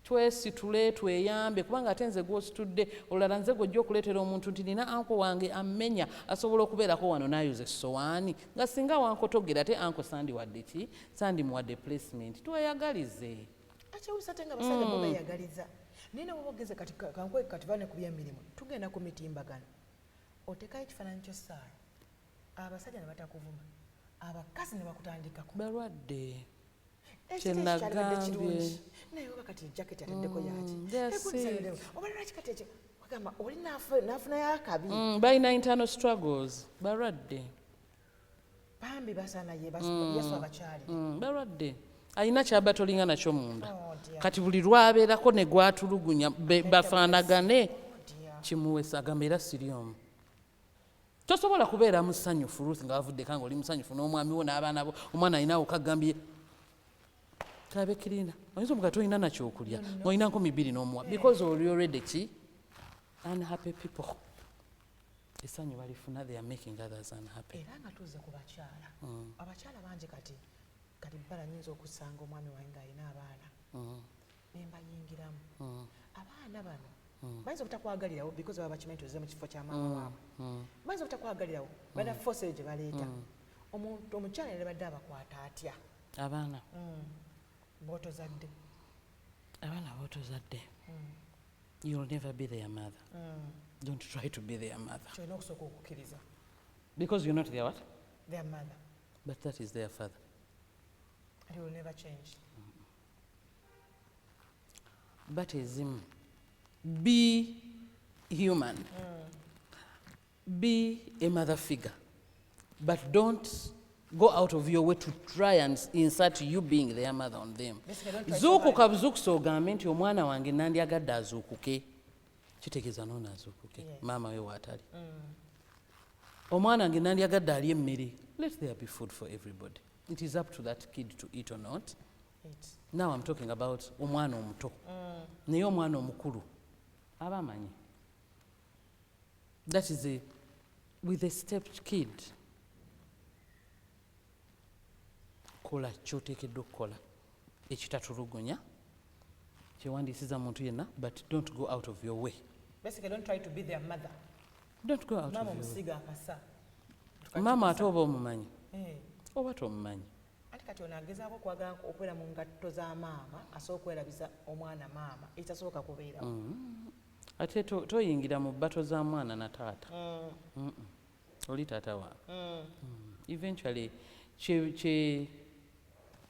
Twesitule tweyambe, kubanga ate nze gw'ositudde olulala nze gw'ojja okuleetera omuntu nti nina anko wange ammenya asobola okubeerako wano n'ayuza essowaani nga singa wankotoggera ate anko sandiwadde ki sandimuwadde placement. Tweyagalize. Akyewusa ate nga basajja bo beeyagaliza. Naye nabo bogeze kati kankwe kati bane ku by'emirimu tugenda ku mitimbagano otekayo ekifaananyi kyo Saara abasajja ne batakuvuma abakazi ne bakutandikako balwadde kyenagambye naye wakati jaketi ataddeko yaki oba lwaki kati ekyo wagamba oli naafunayo akabi balina internal struggles balwadde bambi basaana yesu abakyali balwadde alina kyabatolinga nakyo munda kati buli lwabeerako ne gwatulugunya bafaanagane kimuwesa agamba era siri omu tosobola kubeera musanyufu Ruth nga wavuddeka nga oli musanyufu n'omwami wo n'abaana bo omwana alinawo kagambye kabe kirina oyinza omuga tolina nakyokulya ng'olina 200 n'omuwa because oli already ki unhappy people essanyu balifuna they are making others unhappy. Era nga tuze ku bakyala abakyala bangi kati bala nyinza okusanga omwami wange ng'alina abaana ne mbayingiramu abaana bano bayinza obutakwagalirawo because baba bakimanyi tuze mu kifo kya maama waabwe bayinza obutakwagalirawo balina force gye baleeta omukyala yali badde abakwata atya abaana b'otozadde abaana b'otozadde you'll never be their mother. Don't try to be their mother kyolina okusooka okukkiriza because you're not their what? Their mother. But that is their father. And he will never change. But be human. Be a mother figure. But don't go out of your way to try and insert you being their mother on them. Zuukuka buzuukusa ogambe nti omwana wange nandyagadde azuukuke. Kitegeeza n'ono azuukuke. Maama we waatali. Omwana wange nandyagadde alye emmere. Let there be food for everybody. It is up to that kid to eat or not. Now I'm talking about omwana omuto. Naye omwana omukulu aba amanyi. That is with a stepped kid. Kola ky'oteekeddwa okukola ekitatulugunya kyewandiisiza muntu yenna, but don't go out of your way. Basically, don't try to be their mother. Don't go out Mama of your way. musiga akasa. Mama ate oba omumanyi oba tomumanyi. Ate kati ono agezaako okwagala okwera mu ngatto za maama asobola okwerabiza omwana maama ekitasooka kubeerawo. Ate toyingira mu bbato za mwana na taata. Oli taata waawe. Eventually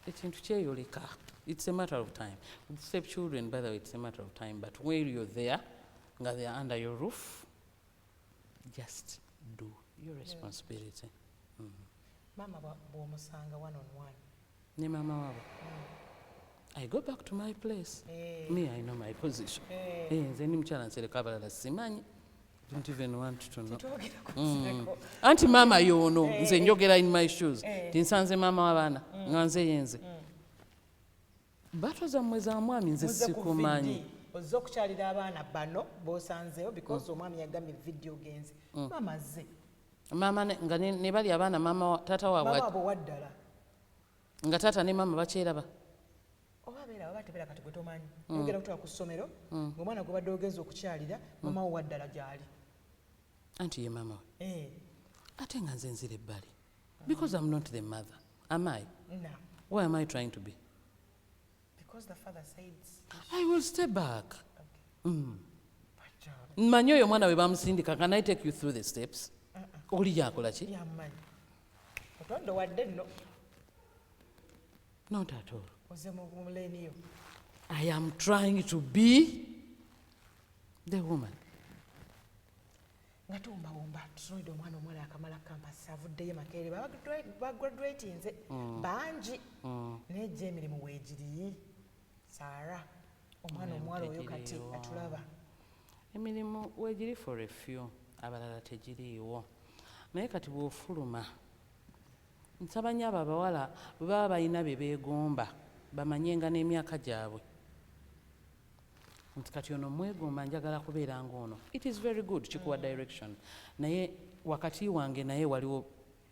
ekintu kyeyoleka. It's a matter of time. With stepchildren, by the way, it's a matter of time. But when you're there, nga they are under your roof, just do your responsibility. Mama bw'omusanga one on one. Ne mama wabo. I go back to my place. Me, I know my position. Nze ndi mukyala Nsereko abalala simanyi. Don't even want to know. Anti mama yono, nze njogera in my shoes. Tinsanze mama w'abaana, nga nze yenze. Bato zammwe za mwami nze sikumanyi. Ozza okukyalira abaana bano b'osanzeewo because omwami yagambye video genze. Mama ze. Mama nga ne bali abaana mama taata waabwe. Mama abo waddala. Nga taata ne mama bakyeraba. Oba abeera oba tebeera kati gwe tomanyi. Yogera kutuuka ku ssomero, ng'omwana gwe badde ogenza okukyalira, mama wo waddala gy'ali. Anti ye mama we. Ate nga nze nzira ebbali. Because I'm not the mother. Am I? No. Why am I trying to be? Because the father said I will stay back. Mmanyi oyo omwana we bamusindika. Can I take you through the steps? Oli yakola ki? Yammanyi. Otondo wadde nno. Not at all. Oze mu muleniyo. I am trying to be the woman. Nga tuwumbawumba tutunulidde omwana akamala kampasi avuddeyo Makerere bagraduatinze bangi naye gye emirimu weegiri Saara omwana omuwala oyo kati atulaba emirimu weegiri for a few abalala tegiriiwo naye kati bw'ofuluma nsaba nnyo abo abawala bwe baba balina bye beegomba bamanyenga n'emyaka gyabwe nti kati ono mwegomba njagala kubeera ng'ono. It is very good kikuwa direction naye wakati wange naye waliwo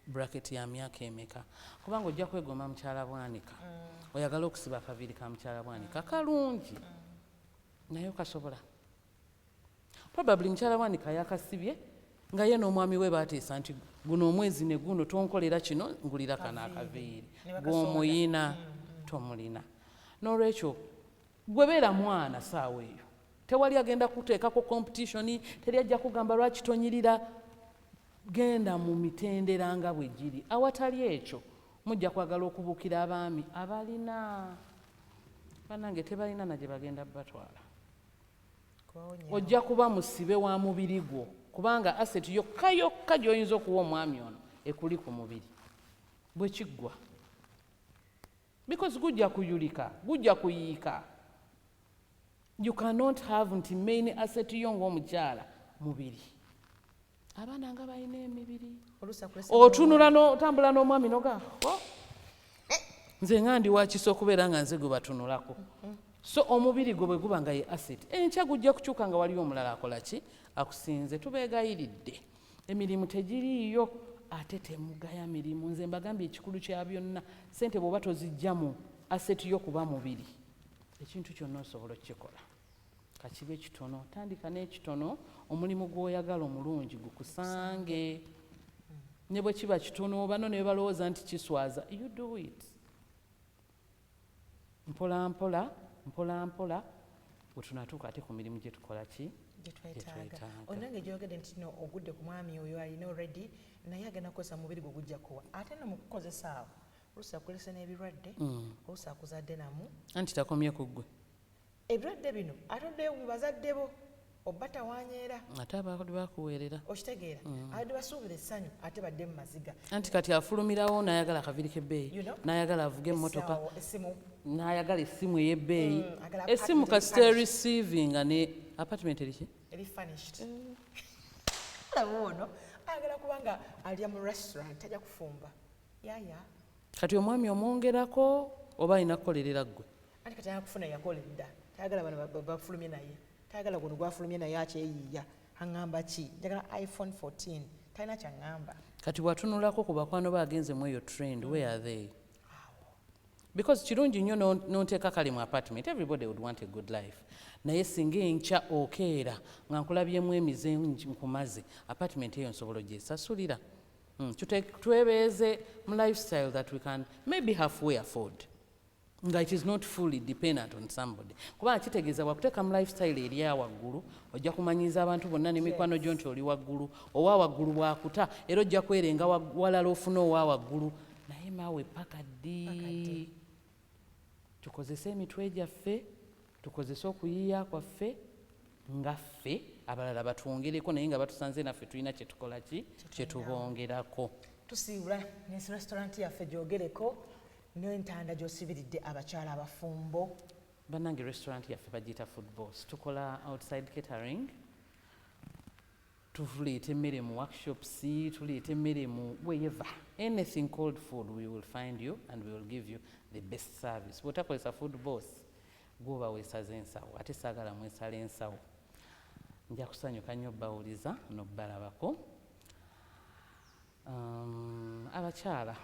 bracket ya myaka emeka kubanga ojja kwegomba mukyala bwanika oyagala okusiba akaviiri ka mukyala bwanika kalungi naye okasobola probably mukyala bwanika yakasibye nga ye n'omwami we baateesa nti guno omwezi ne guno tonkolera kino ngulira kana akaviiri gw'omuyina tomulina n'olwekyo gwe beera mwana saawa eyo tewali agenda kuteekako competition teri ajja kugamba lwaki tonyirira genda mu mitendera nga bwe giri awatali ekyo mujja kwagala okubuukira abaami abalina bannange tebalina na gye bagenda batwala ojja kuba musibe wa mubiri gwo kubanga asset yokka yokka gy'oyinza okuwa omwami ono ekuli ku mubiri bwe kiggwa because gujja kuyulika gujja kuyiika you cannot have nti main asset yo ng'omukyala mubiri abaana nga balina emibiri otunula n'otambula n'omwami noga nze nga ndi wakiso okubeera nga nze gwe batunulako so omubiri gwe bwe guba nga ye asset enkya gujja kukyuka nga waliwo omulala akola ki akusinze tubeegayiridde emirimu tegiriiyo ate temugaya mirimu nze mbagambye ekikulu kya byonna sente bw'oba tozijjamu asset yo kuba mubiri ekintu kyonna osobola okukikola kakibe kitono tandika n'ekitono omulimu gw'oyagala omulungi gukusange ne bwe kiba kitono bano ne balowooza nti kiswaza you do it mpola mpola mpola mpola bwetunatuuka ate ku mirimu gye tukola ki gyetwetaaga onange gyogedde nti no ogudde ku mwami oyo alina already naye agenda kukozesa mubiri gwe gujja kuwa ate no mu kukozesa awo oluusi akulese n'ebirwadde oluusi akuzadde namu anti takomye ku ggwe ebirwadde bino atoddeyo mu bazadde bo oba tawanyeera ate abakoli bakuweerera okitegeera abadde basuubira essanyu ate badde mu maziga anti kati afulumirawo n'ayagala akaviiri k'ebbeeyi n'ayagala avuge emmotoka n'ayagala essimu ey'ebbeeyi essimu kasite receiving ne apartment eriki eri furnished alaba ono ayagala kubanga alya mu restaurant tajja kufumba yaya kati omwami omwongerako oba alina kukolerera ggwe anti kati ayagala kufuna yakoledda tayagala bano bafulumye naye tayagala guno gwafulumye naye akyeyiiya aŋŋamba ki njagala iPhone 14 talina kyaŋŋamba kati bwatunulako ku bakwano baagenze mu eyo trend where are they because kirungi nnyo n'onteeka kale mu apartment everybody would want a good life naye singa enkya okeera nga nkulabyemu emize nkumaze apartment eyo nsobola ogyesasulira twebeeze mu lifestyle that we can maybe halfway afford nga it is not fully dependent on somebody kubanga kitegeeza wakuteeka mu lifestyle eri awaggulu ojja kumanyiza abantu bonna n'emikwano gyo nti oli waggulu owa waggulu bwakuta era ojja kwerenga walala ofuna owa waggulu naye maawe paka ddi tukozese emitwe gyaffe tukozese okuyiiya kwaffe nga ffe abalala batwongereko naye nga batusanze naffe tulina kyetukola ki kyetubongerako tusiibula ne restaurant yaffe gyogereko n'entanda gy'osibiridde abakyala abafumbo bannange restaurant yaffe bagiyita food boss tukola outside catering tuleeta emmere mu workshops tuleeta emmere mu wherever anything called food we will find you and we will give you the best service bw'otakozesa food boss gwoba weesaze ensawo ate saagala mwesala ensawo nja kusanyuka nnyo bawuliza n'obbalabako abakyala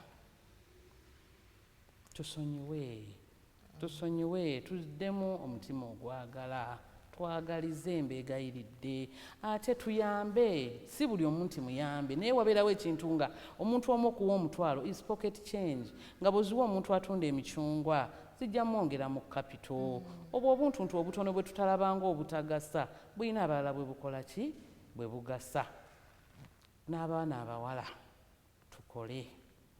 tusonyiwe tuddemu omutima ogwagala twagalize embeegayiridde ate tuyambe si buli omuntu muyambe naye wabeerawo ekintu nga omuntu omu okuwa omutwalo is pocket change nga bweziwa omuntu atunda emicungwa zijja mwongera mu kapito obwo obuntuntu obutono bwe tutalabanga obutagasa bulina abalala bwe bukola ki bwe bugasa n'abaana abawala tukole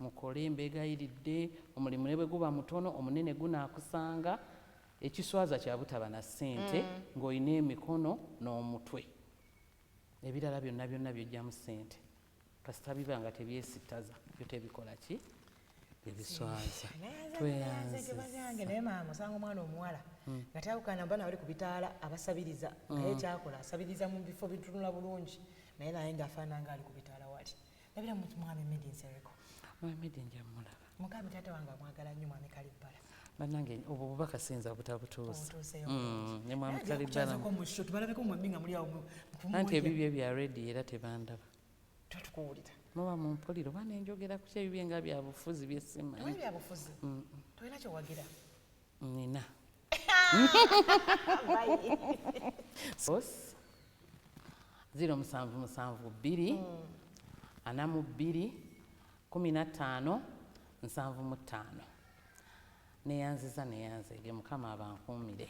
mukole embeegayiridde omulimu ne bwe guba mutono omunene gunaakusanga ekiswaza kya butaba na ssente ng'olina emikono n'omutwe ebirala byonna byojjamu ssente kasita biba nga tebyesittaza byo tebikola ki ebiswaza tweyanze naye maama osanga omwana omuwala nga tawukana mba nawali ku bitaala abasabiriza naye kyakola asabiriza mu bifo bitunula bulungi naye ng'afaanana nga ali ku bitaala wali labira mu mwami Meddie Nsereko Meddie njamulaba mukambi taata wange amwagala nnyo mwami Kalibbala bannange obwo bubaka sinza butabutuusa ne mwami tubalabeko mwembi nga muli awo anti ebibyo bya redi era tebandaba totukuwulira muba mu mpuliro bana enjogera ku kyebibye nga byabufuzi byesimanyi byabufuzi tolina kyowagira nina 077 42 45 75 neyanziza neyanzege mukama abankuumire